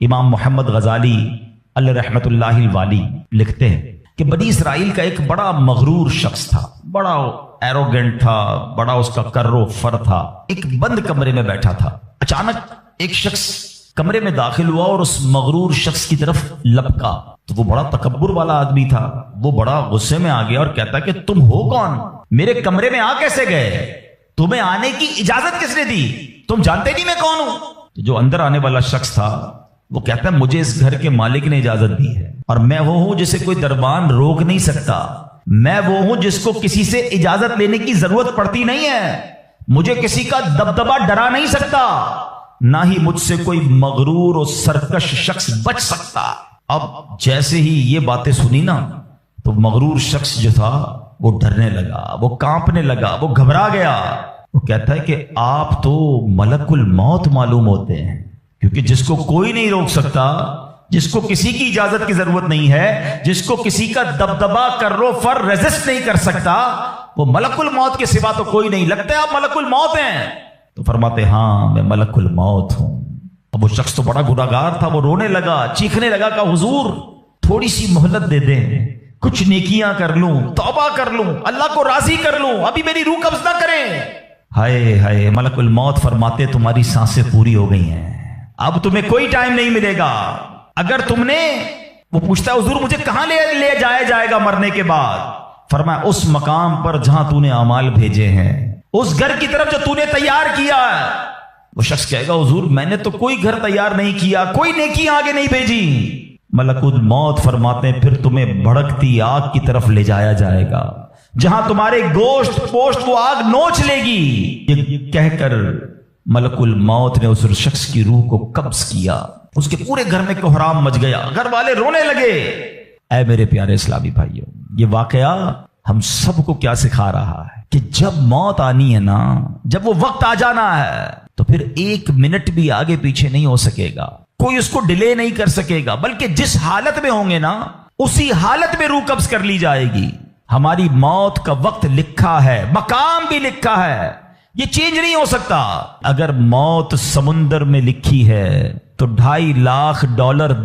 امام محمد غزالی علیہ رحمت اللہ الوالی لکھتے ہیں کہ بنی اسرائیل کا ایک بڑا مغرور شخص تھا، بڑا ایروگنٹ تھا، بڑا اس کا کر و فر تھا، ایک بند کمرے میں بیٹھا تھا۔ اچانک ایک شخص کمرے میں داخل ہوا اور اس مغرور شخص کی طرف لپکا، تو وہ بڑا تکبر والا آدمی تھا، وہ بڑا غصے میں آ گیا اور کہتا کہ تم ہو کون؟ میرے کمرے میں آ کیسے گئے؟ تمہیں آنے کی اجازت کس نے دی؟ تم جانتے نہیں میں کون ہوں؟ تو جو اندر آنے والا شخص تھا وہ کہتا ہے مجھے اس گھر کے مالک نے اجازت دی ہے، اور میں وہ ہوں جسے کوئی دربان روک نہیں سکتا، میں وہ ہوں جس کو کسی سے اجازت لینے کی ضرورت پڑتی نہیں ہے، مجھے کسی کا دبدبا ڈرا نہیں سکتا، نہ ہی مجھ سے کوئی مغرور اور سرکش شخص بچ سکتا۔ اب جیسے ہی یہ باتیں سنی نا تو مغرور شخص جو تھا وہ ڈرنے لگا، وہ کانپنے لگا، وہ گھبرا گیا۔ وہ کہتا ہے کہ آپ تو ملک الموت معلوم ہوتے ہیں، کیونکہ جس کو کوئی نہیں روک سکتا، جس کو کسی کی اجازت کی ضرورت نہیں ہے، جس کو کسی کا دبدبا کرو فر ریزسٹ نہیں کر سکتا، وہ ملک الموت کے سوا تو کوئی نہیں۔ لگتا ہے آپ ملک الموت ہیں؟ تو فرماتے ہاں میں ملک الموت ہوں۔ اب وہ شخص تو بڑا گناہگار تھا، وہ رونے لگا، چیخنے لگا کہ حضور تھوڑی سی مہلت دے دیں، کچھ نیکیاں کر لوں، توبہ کر لوں، اللہ کو راضی کر لوں، ابھی میری روح قبض نہ کریں۔ ہائے ہائے، ملک الموت فرماتے تمہاری سانسیں پوری ہو گئی ہیں، اب تمہیں کوئی ٹائم نہیں ملے گا۔ اگر تم نے، وہ پوچھتا ہے حضور مجھے کہاں لے جایا جائے گا مرنے کے بعد؟ فرمایا اس مقام پر جہاں تو نے اعمال بھیجے ہیں، اس گھر کی طرف جو تو نے تیار کیا ہے۔ وہ شخص کہے گا حضور میں نے تو کوئی گھر تیار نہیں کیا، کوئی نیکی آگے نہیں بھیجی۔ ملک الموت فرماتے ہیں پھر تمہیں بھڑکتی آگ کی طرف لے جایا جائے گا، جہاں تمہارے گوشت پوشت وہ آگ نوچ لے گی۔ یہ کہہ کر ملک الموت نے اس شخص کی روح کو قبض کیا، اس کے پورے گھر میں کوہرام مچ گیا، گھر والے رونے لگے۔ اے میرے پیارے اسلامی بھائیوں، یہ واقعہ ہم سب کو کیا سکھا رہا ہے کہ جب موت آنی ہے نا، جب وہ وقت آ جانا ہے تو پھر ایک منٹ بھی آگے پیچھے نہیں ہو سکے گا، کوئی اس کو ڈیلے نہیں کر سکے گا، بلکہ جس حالت میں ہوں گے نا اسی حالت میں روح قبض کر لی جائے گی۔ ہماری موت کا وقت لکھا ہے، مقام بھی لکھا ہے، یہ چینج نہیں ہو سکتا۔ اگر موت سمندر میں لکھی ہے تو $2.5 لاکھ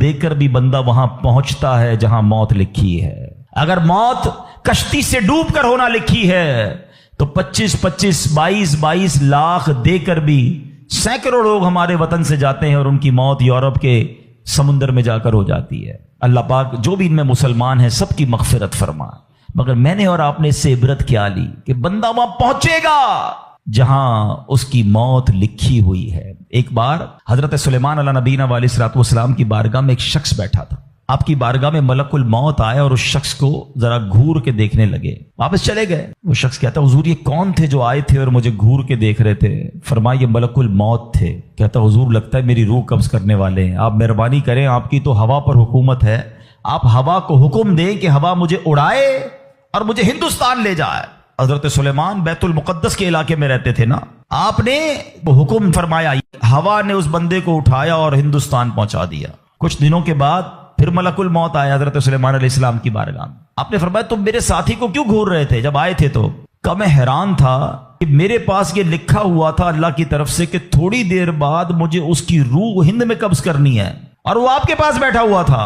دے کر بھی بندہ وہاں پہنچتا ہے جہاں موت لکھی ہے۔ اگر موت کشتی سے ڈوب کر ہونا لکھی ہے تو 22 لاکھ دے کر بھی سینکڑوں لوگ ہمارے وطن سے جاتے ہیں اور ان کی موت یورپ کے سمندر میں جا کر ہو جاتی ہے۔ اللہ پاک جو بھی ان میں مسلمان ہیں سب کی مغفرت فرما۔ مگر میں نے اور آپ نے اس سے عبرت کیا لی کہ بندہ وہاں پہنچے گا جہاں اس کی موت لکھی ہوئی ہے۔ ایک بار حضرت سلیمان علیہ نبینا علیہ الصلوۃ والسلام کی بارگاہ میں ایک شخص بیٹھا تھا۔ آپ کی بارگاہ میں ملک الموت آیا اور اس شخص کو ذرا گھور کے دیکھنے لگے، واپس چلے گئے۔ وہ شخص کہتا حضور یہ کون تھے جو آئے تھے اور مجھے گھور کے دیکھ رہے تھے؟ فرمایا یہ ملک الموت تھے۔ کہتا حضور لگتا ہے میری روح قبض کرنے والے ہیں، آپ مہربانی کریں، آپ کی تو ہوا پر حکومت ہے، آپ ہوا کو حکم دیں کہ ہوا مجھے اڑائے اور مجھے ہندوستان لے جائے۔ حضرت سلیمان بیت المقدس کے علاقے میں رہتے تھے نا، آپ نے وہ حکم فرمایا، ہوا نے اس بندے کو اٹھایا اور ہندوستان پہنچا دیا۔ کچھ دنوں کے بعد پھر ملک الموت آیا حضرت سلیمان علیہ السلام کی بارگاہ میں۔ آپ نے فرمایا تم میرے ساتھی کو کیوں گھور رہے تھے جب آئے تھے تو؟ کہ میں حیران تھا کہ میرے پاس یہ لکھا ہوا تھا اللہ کی طرف سے کہ تھوڑی دیر بعد مجھے اس کی روح ہند میں قبض کرنی ہے، اور وہ آپ کے پاس بیٹھا ہوا تھا۔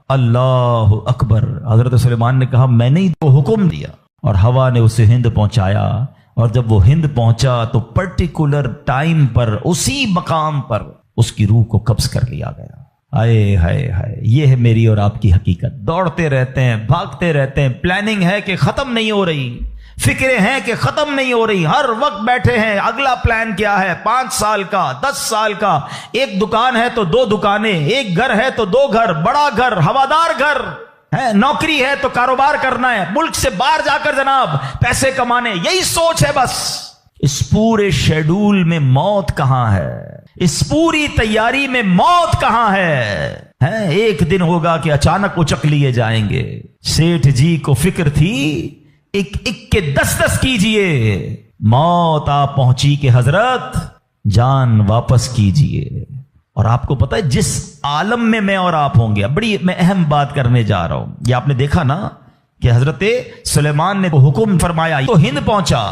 اللہ اکبر۔ حضرت سلیمان نے کہا میں نے ہی تو حکم دیا، اور ہوا نے اسے ہند پہنچایا، اور جب وہ ہند پہنچا تو پرٹیکولر ٹائم پر اسی مقام پر اس کی روح کو قبض کر لیا گیا۔ ہائے ہائے ہائے، یہ ہے میری اور آپ کی حقیقت۔ دوڑتے رہتے ہیں، بھاگتے رہتے ہیں، پلاننگ ہے کہ ختم نہیں ہو رہی، فکریں ہیں کہ ختم نہیں ہو رہی، ہر وقت بیٹھے ہیں اگلا پلان کیا ہے، 5 سال کا، 10 سال کا، ایک دکان ہے تو 2 دکانیں، ایک گھر ہے تو 2 گھر، بڑا گھر، ہوادار گھر ہے، نوکری ہے تو کاروبار کرنا ہے، ملک سے باہر جا کر جناب پیسے کمانے، یہی سوچ ہے بس۔ اس پورے شیڈول میں موت کہاں ہے؟ اس پوری تیاری میں موت کہاں ہے؟ ایک دن ہوگا کہ اچانک اچک لیے جائیں گے۔ سیٹھ جی کو فکر تھی ایک ایک کے 10 کیجئے، موت آ پہنچی کہ حضرت جان واپس کیجئے۔ اور آپ کو پتا ہے جس عالم میں میں اور آپ ہوں گے، بڑی میں اہم بات کرنے جا رہا ہوں، یہ آپ نے دیکھا نا کہ حضرت سلیمان نے حکم فرمایا تو ہند پہنچا،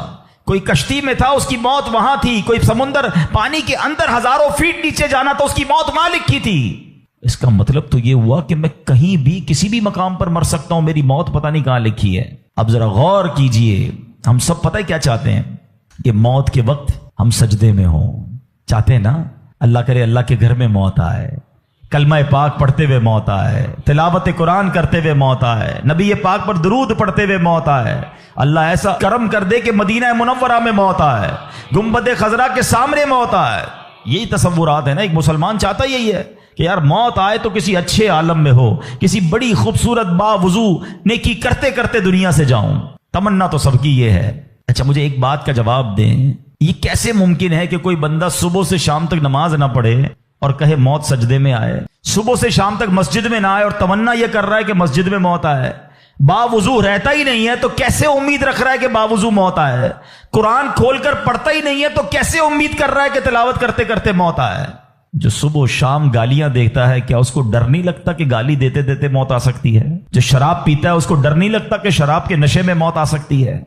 کوئی کشتی میں تھا اس کی موت وہاں تھی، کوئی سمندر پانی کے اندر ہزاروں فیٹ نیچے جانا تو اس کی موت وہاں لکھی تھی۔ اس کا مطلب تو یہ ہوا کہ میں کہیں بھی کسی بھی مقام پر مر سکتا ہوں، میری موت پتہ نہیں کہاں لکھی ہے۔ اب ذرا غور کیجئے، ہم سب پتہ ہے کیا چاہتے ہیں کہ موت کے وقت ہم سجدے میں ہوں، چاہتے ہیں نا؟ اللہ کرے اللہ کے گھر میں موت آئے، کلمہ پاک پڑھتے ہوئے موت آئے، تلاوت قرآن کرتے ہوئے موت آئے، نبی پاک پر درود پڑھتے ہوئے موت آئے، اللہ ایسا کرم کر دے کہ مدینہ منورہ میں موت آئے، گنبد خضرا کے سامنے موت آئے۔ یہی تصورات ہے نا، ایک مسلمان چاہتا یہی ہے کہ یار موت آئے تو کسی اچھے عالم میں ہو، کسی بڑی خوبصورت باوضو نیکی کرتے کرتے دنیا سے جاؤں۔ تمنا تو سب کی یہ ہے۔ اچھا مجھے ایک بات کا جواب دیں، یہ کیسے ممکن ہے کہ کوئی بندہ صبح سے شام تک نماز نہ پڑھے اور کہے موت سجدے میں آئے، صبح سے شام تک مسجد میں نہ آئے اور تمنا یہ کر رہا ہے کہ مسجد میں موت آئے، باوضو رہتا ہی نہیں ہے تو کیسے امید رکھ رہا ہے کہ باوضو موت آئے، قرآن کھول کر پڑھتا ہی نہیں ہے تو کیسے امید کر رہا ہے کہ تلاوت کرتے کرتے موت آئے؟ جو صبح و شام گالیاں دیکھتا ہے، کیا اس کو ڈر نہیں لگتا کہ گالی دیتے دیتے موت آ سکتی ہے؟ جو شراب پیتا ہے اس کو ڈر نہیں لگتا کہ شراب کے نشے میں موت آ سکتی ہے؟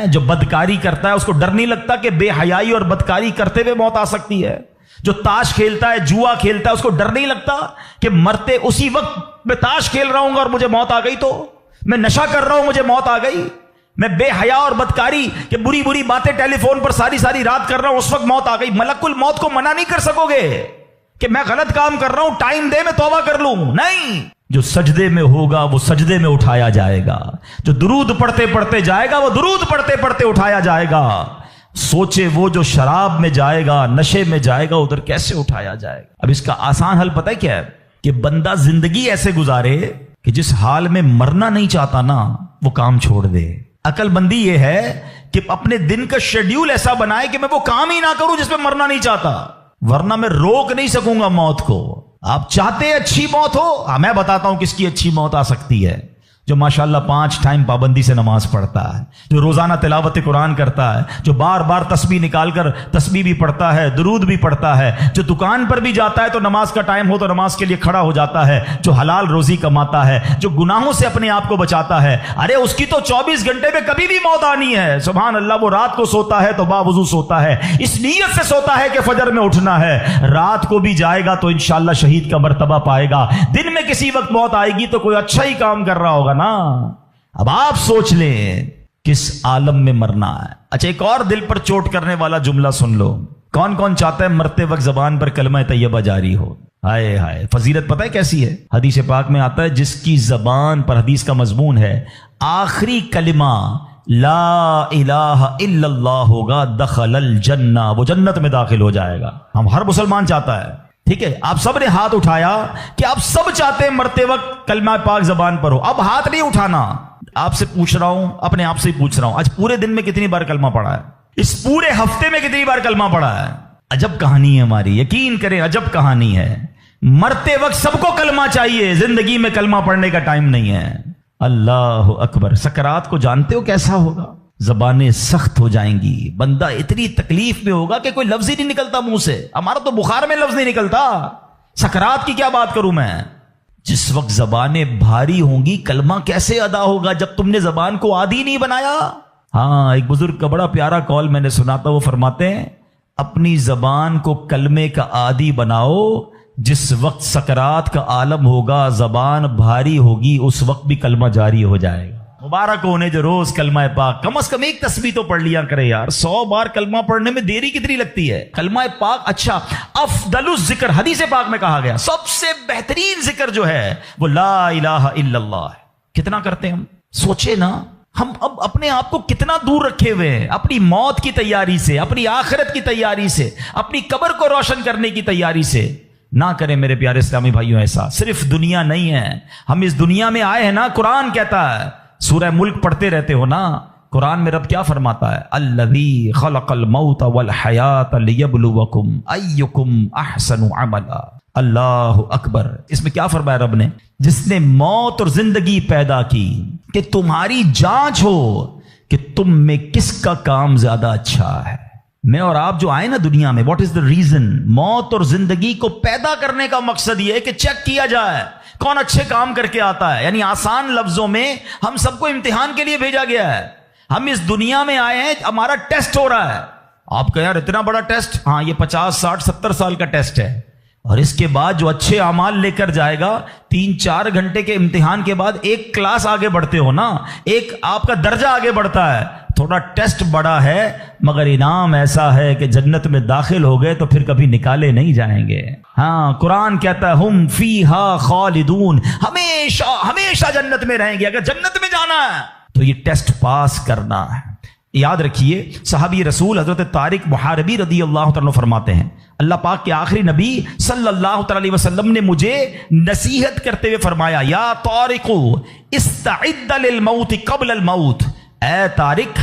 جو بدکاری کرتا ہے اس کو ڈر نہیں لگتا کہ بے حیائی اور بدکاری کرتے ہوئے موت آ سکتی ہے؟ جو تاش کھیلتا ہے، جوا کھیلتا ہے، اس کو ڈر نہیں لگتا کہ مرتے اسی وقت میں تاش کھیل رہا ہوں گا اور مجھے موت آ گئی، تو میں نشہ کر رہا ہوں مجھے موت آ گئی، میں بے حیا اور بدکاری کہ بری بری باتیں ٹیلی فون پر ساری ساری رات کر رہا ہوں، اس وقت موت آ گئی۔ ملک الموت کو منع نہیں کر سکو گے کہ میں غلط کام کر رہا ہوں، ٹائم دے میں توبہ کر لوں، نہیں۔ جو سجدے میں ہوگا وہ سجدے میں اٹھایا جائے گا، جو درود پڑھتے پڑھتے جائے گا وہ درود پڑھتے پڑھتے اٹھایا جائے گا۔ سوچے وہ جو شراب میں جائے گا، نشے میں جائے گا، ادھر کیسے اٹھایا جائے گا؟ اب اس کا آسان حل پتہ ہے کیا ہے؟ کہ بندہ زندگی ایسے گزارے کہ جس حال میں مرنا نہیں چاہتا نا وہ کام چھوڑ دے۔ عقل بندی یہ ہے کہ اپنے دن کا شیڈیول ایسا بنائے کہ میں وہ کام ہی نہ کروں جس میں مرنا نہیں چاہتا، ورنہ میں روک نہیں سکوں گا موت کو۔ آپ چاہتے ہیں اچھی موت ہو؟ میں بتاتا ہوں کس کی اچھی موت آ سکتی ہے۔ جو ماشاءاللہ 5 ٹائم پابندی سے نماز پڑھتا ہے، جو روزانہ تلاوت قرآن کرتا ہے، جو بار بار تسبیح نکال کر تسبیح بھی پڑھتا ہے، درود بھی پڑھتا ہے، جو دکان پر بھی جاتا ہے تو نماز کا ٹائم ہو تو نماز کے لیے کھڑا ہو جاتا ہے، جو حلال روزی کماتا ہے، جو گناہوں سے اپنے آپ کو بچاتا ہے، ارے اس کی تو 24 گھنٹے میں کبھی بھی موت آنی ہے۔ سبحان اللہ، وہ رات کو سوتا ہے تو باوضو سوتا ہے، اس نیت سے سوتا ہے کہ فجر میں اٹھنا ہے، رات کو بھی جائے گا تو انشاءاللہ شہید کا مرتبہ پائے گا، دن میں کسی وقت موت آئے گی تو کوئی اچھا ہی کام کر رہا ہوگا نا۔ اب آپ سوچ لیں کس عالم میں مرنا ہے۔ اچھا ایک اور دل پر چوٹ کرنے والا جملہ سن لو، کون کون چاہتا ہے مرتے وقت زبان پر کلمہ طیبہ جاری ہو؟ ہائے ہائے، فضیلت پتہ ہے کیسی ہے؟ حدیث پاک میں آتا ہے جس کی زبان پر، حدیث کا مضمون ہے، آخری کلمہ لا الہ الا اللہ ہوگا، دخل الجنہ، وہ جنت میں داخل ہو جائے گا۔ ہم ہر مسلمان چاہتا ہے، ٹھیک ہے؟ آپ سب نے ہاتھ اٹھایا کہ آپ سب چاہتے ہیں مرتے وقت کلمہ پاک زبان پر ہو۔ اب ہاتھ نہیں اٹھانا، آپ سے پوچھ رہا ہوں، اپنے آپ سے ہی پوچھ رہا ہوں، آج پورے دن میں کتنی بار کلمہ پڑھا ہے؟ اس پورے ہفتے میں کتنی بار کلمہ پڑھا ہے؟ عجب کہانی ہے ہماری، یقین کریں عجب کہانی ہے۔ مرتے وقت سب کو کلمہ چاہیے، زندگی میں کلمہ پڑھنے کا ٹائم نہیں ہے۔ اللہ اکبر۔ سکرات کو جانتے ہو کیسا ہوگا؟ زبانیں سخت ہو جائیں گی، بندہ اتنی تکلیف میں ہوگا کہ کوئی لفظ ہی نہیں نکلتا منہ سے۔ ہمارا تو بخار میں لفظ نہیں نکلتا، سکرات کی کیا بات کروں میں؟ جس وقت زبانیں بھاری ہوں گی کلمہ کیسے ادا ہوگا جب تم نے زبان کو عادی نہیں بنایا؟ ہاں، ایک بزرگ کا بڑا پیارا قول میں نے سنا تھا، وہ فرماتے ہیں اپنی زبان کو کلمے کا عادی بناؤ، جس وقت سکرات کا عالم ہوگا زبان بھاری ہوگی اس وقت بھی کلمہ جاری ہو جائے گا۔ مبارک ہونے جو روز کلمہ پاک کم از کم ایک تسبیح تو پڑھ لیا کرے یار۔ 100 بار کلمہ پڑھنے میں دیری کتنی لگتی ہے؟ کلمہ پاک اچھا، افضل الذکر، حدیث پاک میں کہا گیا سب سے بہترین ذکر جو ہے وہ لا الہ الا اللہ ہے۔ کتنا کرتے ہیں ہم؟ سوچے نا، ہم اب اپنے آپ کو کتنا دور رکھے ہوئے ہیں اپنی موت کی تیاری سے، اپنی آخرت کی تیاری سے، اپنی قبر کو روشن کرنے کی تیاری سے۔ نہ کریں میرے پیارے اسلامی بھائیوں ایسا۔ صرف دنیا نہیں ہے، ہم اس دنیا میں آئے ہیں نا، قرآن کہتا ہے، سورہ ملک پڑھتے رہتے ہو نا، قرآن میں رب کیا فرماتا ہے؟ الذی خلق الموت والحیات لیبلوکم ایکم احسن عملا۔ اللہ اکبر۔ اس میں کیا فرمایا رب نے؟ جس نے موت اور زندگی پیدا کی کہ تمہاری جانچ ہو کہ تم میں کس کا کام زیادہ اچھا ہے۔ میں اور آپ جو آئے نا دنیا میں، واٹ از دا ریزن؟ موت اور زندگی کو پیدا کرنے کا مقصد یہ ہے کہ چیک کیا جائے کون اچھے کام کر کے آتا ہے۔ یعنی آسان لفظوں میں ہم سب کو امتحان کے لیے بھیجا گیا ہے۔ ہم اس دنیا میں آئے ہیں، ہمارا ٹیسٹ ہو رہا ہے۔ آپ کہیں یار اتنا بڑا ٹیسٹ؟ ہاں، یہ 50 60 70 سال کا ٹیسٹ ہے۔ اور اس کے بعد جو اچھے اعمال لے کر جائے گا، 3-4 گھنٹے کے امتحان کے بعد ایک کلاس آگے بڑھتے ہو نا، ایک آپ کا درجہ آگے بڑھتا ہے، تھوڑا ٹیسٹ بڑا ہے مگر انعام ایسا ہے کہ جنت میں داخل ہو گئے تو پھر کبھی نکالے نہیں جائیں گے۔ ہاں، قرآن کہتا ہے ہم فیہا خالدون، ہمیشہ ہمیشہ جنت میں رہیں گے۔ اگر جنت میں جانا ہے تو یہ ٹیسٹ پاس کرنا ہے۔ یاد رکھیے، صحابی رسول حضرت طارق محاربی رضی اللہ تعالیٰ فرماتے ہیں، اللہ پاک کے آخری نبی صلی اللہ تعالی علیہ وسلم نے مجھے نصیحت کرتے ہوئے فرمایا، یا طارق استعد للموت قبل الموت، اے طارق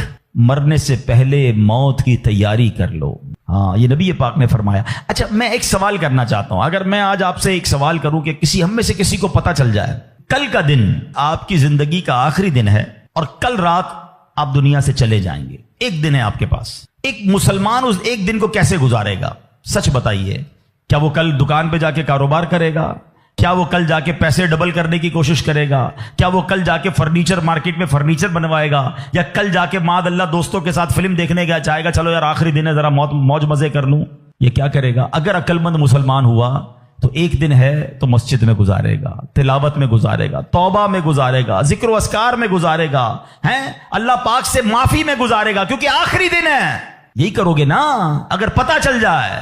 مرنے سے پہلے موت کی تیاری کر لو۔ ہاں، یہ نبی پاک نے فرمایا۔ اچھا، میں ایک سوال کرنا چاہتا ہوں، اگر میں آج آپ سے ایک سوال کروں کہ ہم میں سے کسی کو پتا چل جائے کل کا دن آپ کی زندگی کا آخری دن ہے اور کل رات آپ دنیا سے چلے جائیں گے، ایک دن ہے آپ کے پاس، ایک مسلمان اس ایک دن کو کیسے گزارے گا؟ سچ بتائیے، کیا وہ کل دکان پہ جا کے کاروبار کرے گا؟ کیا وہ کل جا کے پیسے ڈبل کرنے کی کوشش کرے گا؟ کیا وہ کل جا کے فرنیچر مارکیٹ میں فرنیچر بنوائے گا؟ یا کل جا کے معاذ اللہ دوستوں کے ساتھ فلم دیکھنے گیا چاہے گا چلو یار آخری دن ہے ذرا موج مزے کر لوں؟ یہ کیا کرے گا؟ اگر عقل مند مسلمان ہوا تو ایک دن ہے تو مسجد میں گزارے گا، تلاوت میں گزارے گا، توبہ میں گزارے گا، ذکر و اذکار میں گزارے گا، ہیں اللہ پاک سے معافی میں گزارے گا، کیونکہ آخری دن ہے۔ یہی کرو گے نا؟ اگر پتا چل جائے،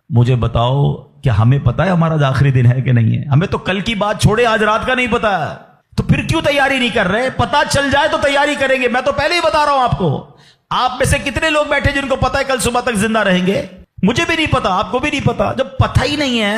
مجھے بتاؤ کیا ہمیں پتا ہے ہمارا آخری دن ہے کہ نہیں ہے؟ ہمیں تو کل کی بات چھوڑے آج رات کا نہیں پتا ہے، تو پھر کیوں تیاری نہیں کر رہے؟ پتا چل جائے تو تیاری کریں گے۔ میں تو پہلے ہی بتا رہا ہوں آپ کو، آپ میں سے کتنے لوگ بیٹھے جن کو پتا ہے کل صبح تک زندہ رہیں گے؟ مجھے بھی نہیں پتا، آپ کو بھی نہیں پتا۔ جب پتہ ہی نہیں ہے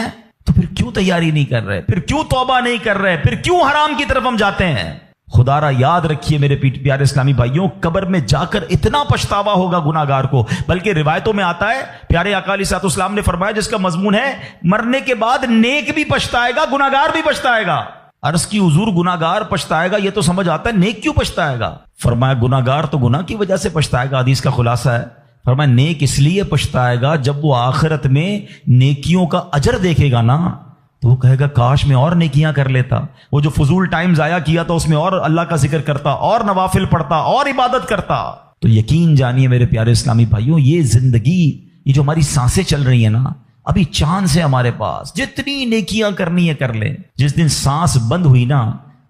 تو پھر کیوں تیاری نہیں کر رہے؟ پھر کیوں توبہ نہیں کر رہے؟ پھر کیوں حرام کی طرف ہم جاتے ہیں؟ خدا را یاد رکھیے میرے پیارے اسلامی بھائیوں، قبر میں جا کر اتنا پچھتاوا ہوگا گناہگار کو، بلکہ روایتوں میں آتا ہے پیارے آقا علیہ الصلوۃ والسلام نے فرمایا جس کا مضمون ہے مرنے کے بعد نیک بھی پچھتائے گا، گناہگار بھی پچھتائے گا۔ عرض کی حضور گناہگار پچھتائے گا، یہ تو سمجھ آتا ہے، نیک کیوں پچھتائے گا؟ فرمایا گناہگار تو گناہ کی وجہ سے پچھتائے گا، حدیث کا خلاصہ ہے۔ فرمایا نیک اس لیے پچھتائے گا جب وہ آخرت میں نیکیوں کا اجر دیکھے گا نا، تو وہ کہے گا کاش میں اور نیکیاں کر لیتا، وہ جو فضول ٹائم ضائع کیا تھا اس میں اور اللہ کا ذکر کرتا، اور نوافل پڑھتا، اور عبادت کرتا۔ تو یقین جانیے میرے پیارے اسلامی بھائیوں، یہ زندگی، یہ جو ہماری سانسیں چل رہی ہیں نا، ابھی چانس ہے ہمارے پاس، جتنی نیکیاں کرنی ہے کر لیں۔ جس دن سانس بند ہوئی نا،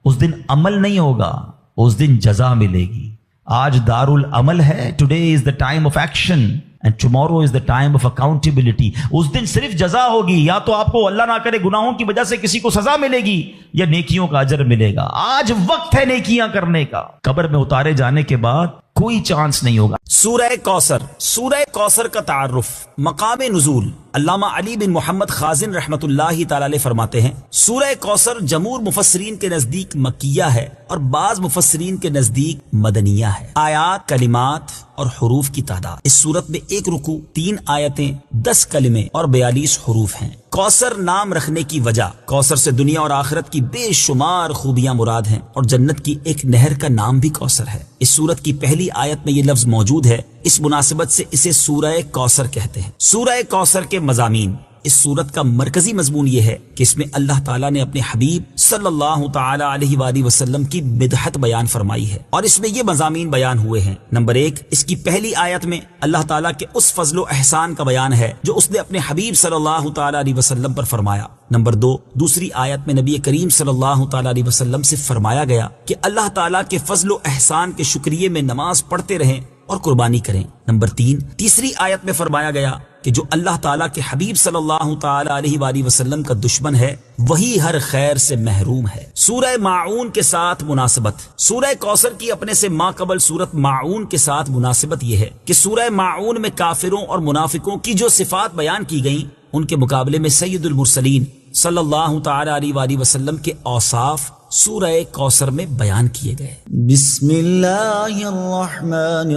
اس دن عمل نہیں ہوگا، اس دن جزا ملے گی۔ آج دار العمل ہے، today is the time of action and tomorrow is the time of accountability. اس دن صرف جزا ہوگی، یا تو آپ کو اللہ نہ کرے گناہوں کی وجہ سے کسی کو سزا ملے گی یا نیکیوں کا اجر ملے گا۔ آج وقت ہے نیکیاں کرنے کا، قبر میں اتارے جانے کے بعد کوئی چانس نہیں ہوگا۔ سورہ کوثر، سورہ کوثر کا تعارف، مقام نزول۔ علامہ علی بن محمد خازن رحمت اللہ تعالی علیہ فرماتے ہیں سورہ کوثر جمہور مفسرین کے نزدیک مکیہ ہے اور بعض مفسرین کے نزدیک مدنیہ ہے۔ آیات، کلمات اور حروف کی تعداد، اس سورت میں 1 رکوع، 3 آیتیں، 10 کلمے اور 42 حروف ہیں۔ کوثر نام رکھنے کی وجہ، کوثر سے دنیا اور آخرت کی بے شمار خوبیاں مراد ہیں اور جنت کی ایک نہر کا نام بھی کوثر ہے۔ اس سورت کی پہلی آیت میں یہ لفظ موجود ہے، اس مناسبت سے اسے سورہ کوثر کہتے ہیں۔ سورہ کوثر کے مضامین، اس سورت کا مرکزی مضمون یہ ہے کہ اس میں اللہ تعالیٰ نے اپنے حبیب صلی اللہ تعالی علیہ وآلہ وسلم کی مدحت بیان فرمائی ہے، اور اس میں یہ مضامین بیان ہوئے ہیں۔ نمبر 1، اس کی پہلی آیت میں اللہ تعالیٰ کے اس فضل و احسان کا بیان ہے جو اس نے اپنے حبیب صلی اللہ تعالی علیہ وسلم پر فرمایا۔ نمبر 2، دوسری آیت میں نبی کریم صلی اللہ تعالی علیہ وسلم سے فرمایا گیا کہ اللہ تعالیٰ کے فضل و احسان کے شکریے میں نماز پڑھتے رہیں اور قربانی کریں۔ نمبر 3، تیسری آیت میں فرمایا گیا کہ جو اللہ تعالیٰ کے حبیب صلی اللہ تعالی علیہ وآلہ وسلم کا دشمن ہے وہی ہر خیر سے محروم ہے۔ سورہ ماعون کے ساتھ مناسبت، سورہ کوثر کی اپنے سے ماقبل سورت ماعون کے ساتھ مناسبت یہ ہے کہ سورہ ماعون میں کافروں اور منافقوں کی جو صفات بیان کی گئیں ان کے مقابلے میں سید المرسلین صلی اللہ تعالی علیہ وآلہ وسلم کے اوصاف سورہ کوثر میں بیان کیے گئے۔ بسم اللہ الرحمن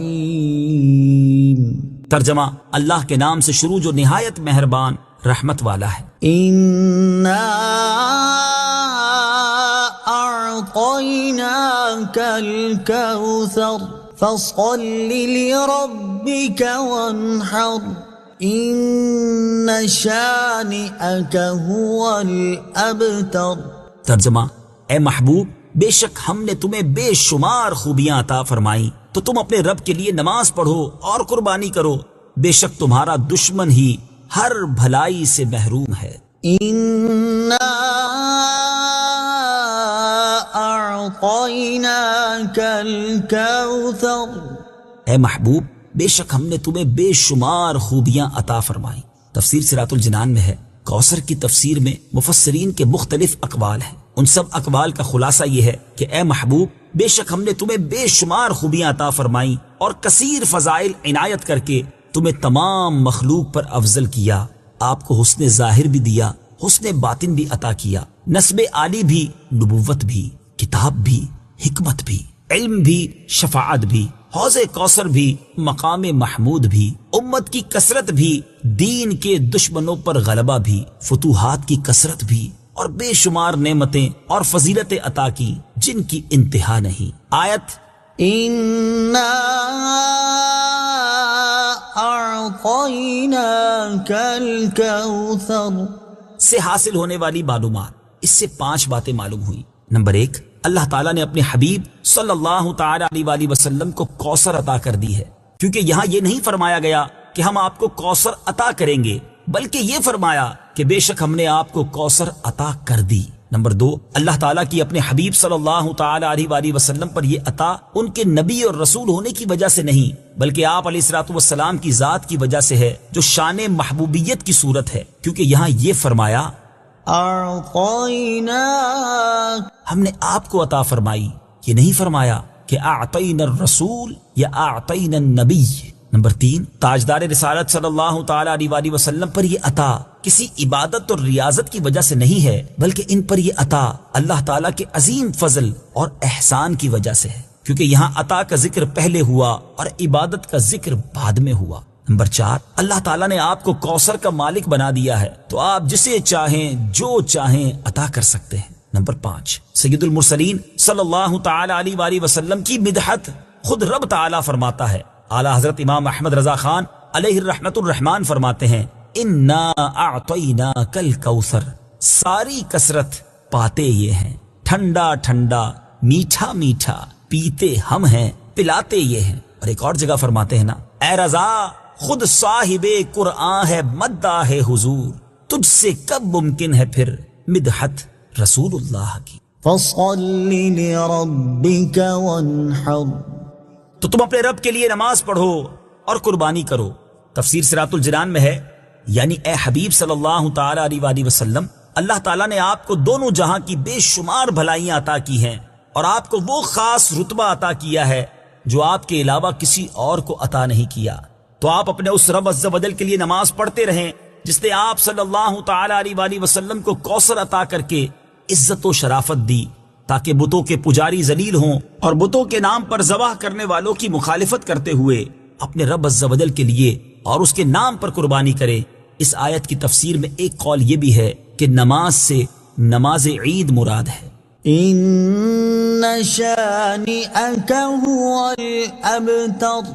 الرحیم۔ ترجمہ، اللہ کے نام سے شروع جو نہایت مہربان رحمت والا ہے۔ اِنَّا أَعْطَيْنَاكَ الْكَوْثَرَ فَصَلِّ لِرَبِّكَ وَانْحَرْ إِنَّ شَانِئَكَ هُوَ الْأَبْتَرُ۔ ترجمہ، اے محبوب، بے شک ہم نے تمہیں بے شمار خوبیاں عطا فرمائیں تو تم اپنے رب کے لیے نماز پڑھو اور قربانی کرو، بے شک تمہارا دشمن ہی ہر بھلائی سے محروم ہے۔ إنا أعطيناك الكوثر، اے محبوب بے شک ہم نے تمہیں بے شمار خوبیاں عطا فرمائیں۔ تفسیر صراط الجنان میں ہے، کوثر کی تفسیر میں مفسرین کے مختلف اقوال ہیں، ان سب اقوال کا خلاصہ یہ ہے کہ اے محبوب بے شک ہم نے تمہیں بے شمار خوبیاں عطا فرمائیں اور کثیر فضائل عنایت کر کے تمہیں تمام مخلوق پر افضل کیا، آپ کو حسن ظاہر بھی دیا، حسن باطن بھی عطا کیا، نسب عالی بھی، نبوت بھی، کتاب بھی، حکمت بھی، علم بھی، شفاعت بھی، حوض کوثر بھی، مقام محمود بھی، امت کی کثرت بھی، دین کے دشمنوں پر غلبہ بھی، فتوحات کی کثرت بھی، اور بے شمار نعمتیں اور فضیلتیں عطا کی جن کی انتہا نہیں۔ آیت إنا أعطيناك الكوثر سے حاصل ہونے والی معلومات، اس سے 5 باتیں معلوم ہوئی۔ نمبر 1، اللہ تعالیٰ نے اپنے حبیب صلی اللہ تعالی علیہ وآلہ وسلم کو کوثر عطا کر دی ہے، کیونکہ یہاں یہ نہیں فرمایا گیا کہ ہم آپ کو کوثر عطا کریں گے، بلکہ یہ فرمایا کہ بے شک ہم نے آپ کو کوثر عطا کر دی۔ نمبر 2، اللہ تعالیٰ کی اپنے حبیب صلی اللہ تعالی علیہ وآلہ وسلم پر یہ عطا ان کے نبی اور رسول ہونے کی وجہ سے نہیں، بلکہ آپ علیہ الصلوۃ والسلام کی ذات کی وجہ سے ہے، جو شان محبوبیت کی صورت ہے، کیونکہ یہاں یہ فرمایا أعطيناك، ہم نے آپ کو عطا فرمائی، یہ نہیں فرمایا کہ اعطینا الرسول یا اعطینا النبی۔ نمبر 3، تاجدار رسالت صلی اللہ تعالی علیہ وآلہ وسلم پر یہ عطا کسی عبادت اور ریاضت کی وجہ سے نہیں ہے، بلکہ ان پر یہ عطا اللہ تعالیٰ کے عظیم فضل اور احسان کی وجہ سے ہے، کیونکہ یہاں عطا کا ذکر پہلے ہوا اور عبادت کا ذکر بعد میں ہوا۔ نمبر 4، اللہ تعالیٰ نے آپ کو کوثر کا مالک بنا دیا ہے، تو آپ جسے چاہیں جو چاہیں عطا کر سکتے ہیں۔ نمبر 5، سید المرسلین صلی اللہ تعالی علیہ وآلہ وسلم کی مدحت خود رب تعالیٰ فرماتا ہے۔ اعلیٰ حضرت امام احمد رضا خان علیہ الرحمت الرحمان فرماتے ہیں، انا اعطیناک الکوثر، ساری کثرت پاتے یہ ہیں، ٹھنڈا ٹھنڈا، میٹھا میٹھا، پیتے ہم ہیں، پلاتے یہ ہیں۔ اور ایک اور جگہ فرماتے ہیں نا، اے رضا خود صاحب قرآن ہے، مدہ ہے حضور، تجھ سے کب ممکن ہے پھر مدحت رسول اللہ کی۔ فصل لربك وانحر، تو تم اپنے رب کے لیے نماز پڑھو اور قربانی کرو۔ تفسیر صراط الجنان میں ہے، یعنی اے حبیب صلی اللہ تعالی علیہ وآلہ وسلم، اللہ تعالیٰ نے آپ کو دونوں جہاں کی بے شمار بھلائیاں عطا کی ہیں، اور آپ کو وہ خاص رتبہ عطا کیا ہے جو آپ کے علاوہ کسی اور کو عطا نہیں کیا۔ تو آپ اپنے اس رب عز و جل کے لیے نماز پڑھتے رہیں جس نے آپ صلی اللہ تعالی علیہ وآلہ وسلم کو کوثر عطا کر کے عزت و شرافت دی، تاکہ بتوں کے پجاری ذلیل ہوں اور بتوں کے نام پر ذبح کرنے والوں کی مخالفت کرتے ہوئے اپنے رب عز و جل کے لیے اور اس کے نام پر قربانی کرے۔ اس آیت کی تفسیر میں ایک قول یہ بھی ہے کہ نماز سے نماز عید مراد ہے۔ إن شانئك هو الأبتر،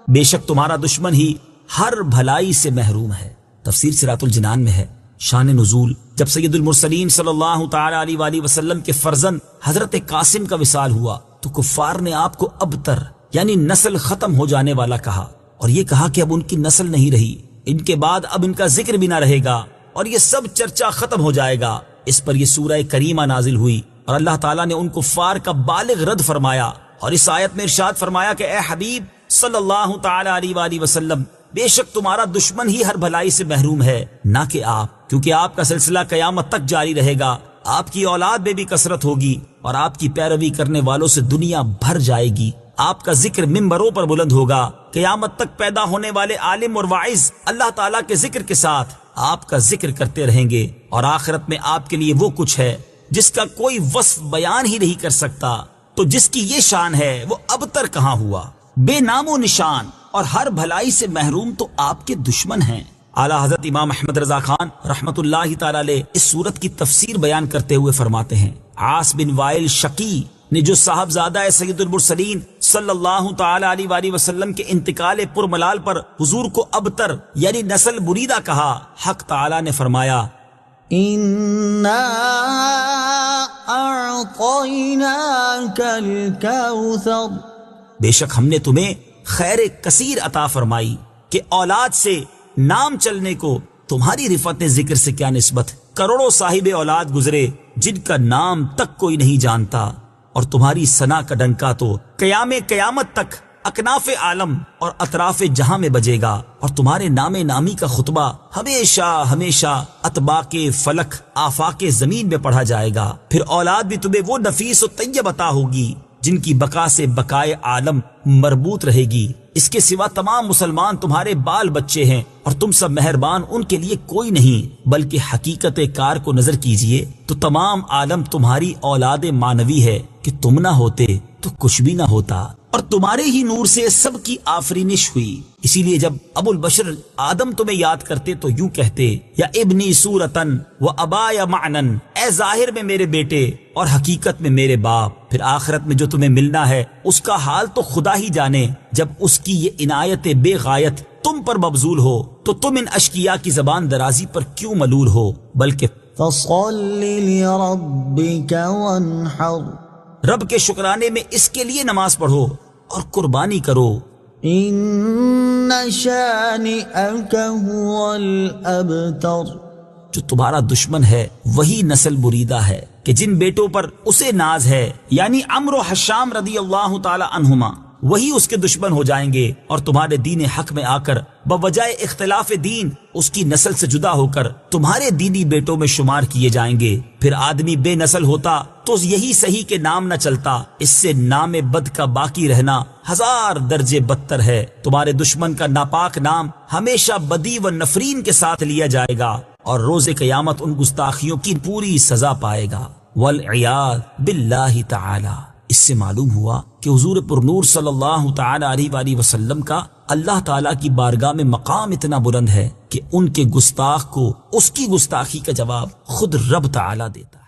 بے شک تمہارا دشمن ہی ہر بھلائی سے محروم ہے۔ تفسیر صراط الجنان میں ہے، شان نزول جب سید المرسلین صلی اللہ تعالی علیہ وآلہ وسلم کے فرزند حضرت قاسم کا وصال ہوا تو کفار نے آپ کو ابتر یعنی نسل ختم ہو جانے والا کہا، اور یہ کہا کہ اب ان کی نسل نہیں رہی، ان کے بعد اب ان کا ذکر بھی نہ رہے گا اور یہ سب چرچا ختم ہو جائے گا۔ اس پر یہ سورہ کریمہ نازل ہوئی اور اللہ تعالیٰ نے ان کفار کا بالغ رد فرمایا، اور اس آیت میں ارشاد فرمایا کہ اے حبیب صلی اللہ تعالی علیہ وآلہ وسلم، بے شک تمہارا دشمن ہی ہر بھلائی سے محروم ہے، نہ کہ آپ، کیونکہ آپ کا سلسلہ قیامت تک جاری رہے گا، آپ کی اولاد میں بھی کثرت ہوگی اور آپ کی پیروی کرنے والوں سے دنیا بھر جائے گی۔ آپ کا ذکر ممبروں پر بلند ہوگا، قیامت تک پیدا ہونے والے عالم اور واعظ اللہ تعالیٰ کے ذکر کے ساتھ آپ کا ذکر کرتے رہیں گے، اور آخرت میں آپ کے لیے وہ کچھ ہے جس کا کوئی وصف بیان ہی نہیں کر سکتا۔ تو جس کی یہ شان ہے وہ اب تر کہاں ہوا، بے نام و نشان اور ہر بھلائی سے محروم تو آپ کے دشمن ہیں۔ اعلیٰ حضرت امام احمد رضا خان رحمت اللہ تعالی علیہ اس صورت کی تفسیر بیان کرتے ہوئے فرماتے ہیں، عاص بن وائل شقی نے جو صاحبزادہ سید المرسلین صلی اللہ تعالی علیہ وآلہ وسلم کے انتقال پرملال پر حضور کو ابتر یعنی نسل بریدہ کہا، حق تعالی نے فرمایا إنا أعطيناك الكوثر، بے شک ہم نے تمہیں خیر کثیر عطا فرمائی کہ اولاد سے نام چلنے کو تمہاری رفعت ذکر سے کیا نسبت؟ کروڑوں صاحب اولاد گزرے جن کا نام تک کوئی نہیں جانتا، اور تمہاری ثنا کا ڈنکا تو قیامت تک اکناف عالم اور اطراف جہاں میں بجے گا، اور تمہارے نام نامی کا خطبہ ہمیشہ ہمیشہ اطباق فلک آفاق زمین میں پڑھا جائے گا۔ پھر اولاد بھی تمہیں وہ نفیس و طیب عطا ہوگی جن کی بقا سے بقائے عالم مربوط رہے گی۔ اس کے سوا تمام مسلمان تمہارے بال بچے ہیں، اور تم سب مہربان ان کے لیے کوئی نہیں، بلکہ حقیقت کار کو نظر کیجئے تو تمام عالم تمہاری اولاد مانوی ہے کہ تم نہ ہوتے تو کچھ بھی نہ ہوتا، اور تمہارے ہی نور سے سب کی آفرینش ہوئی۔ اسی لیے جب ابو البشر آدم تمہیں یاد کرتے تو یوں کہتے، یا ابنی صورتن و ابایا معنن، اے ظاہر میں میرے بیٹے اور حقیقت میں میرے باپ۔ پھر آخرت میں جو تمہیں ملنا ہے اس کا حال تو خدا ہی جانے۔ جب اس کی یہ عنایت بے غایت تم پر مبذول ہو تو تم ان اشقیاء کی زبان درازی پر کیوں ملول ہو؟ بلکہ فصل لربک وانحر، رب کے شکرانے میں اس کے لیے نماز پڑھو اور قربانی کرو۔ ان شانئک هو الابتر، جو تمہارا دشمن ہے وہی نسل بریدہ ہے کہ جن بیٹوں پر اسے ناز ہے، یعنی عمرو و حشام رضی اللہ تعالی عنہما، وہی اس کے دشمن ہو جائیں گے، اور تمہارے دین حق میں آ کر بوجہ اختلاف دین اس کی نسل سے جدا ہو کر تمہارے دینی بیٹوں میں شمار کیے جائیں گے۔ پھر آدمی بے نسل ہوتا تو یہی صحیح کہ نام نہ چلتا، اس سے نام بد کا باقی رہنا 1000 درجے بدتر ہے۔ تمہارے دشمن کا ناپاک نام ہمیشہ بدی و نفرین کے ساتھ لیا جائے گا، اور روز قیامت ان گستاخیوں کی پوری سزا پائے گا۔ والعیاذ باللہ تعالی۔ اس سے معلوم ہوا کہ حضور پرنور صلی اللہ تعالی علیہ وآلہ وسلم کا اللہ تعالیٰ کی بارگاہ میں مقام اتنا بلند ہے کہ ان کے گستاخ کو اس کی گستاخی کا جواب خود رب تعالیٰ دیتا ہے۔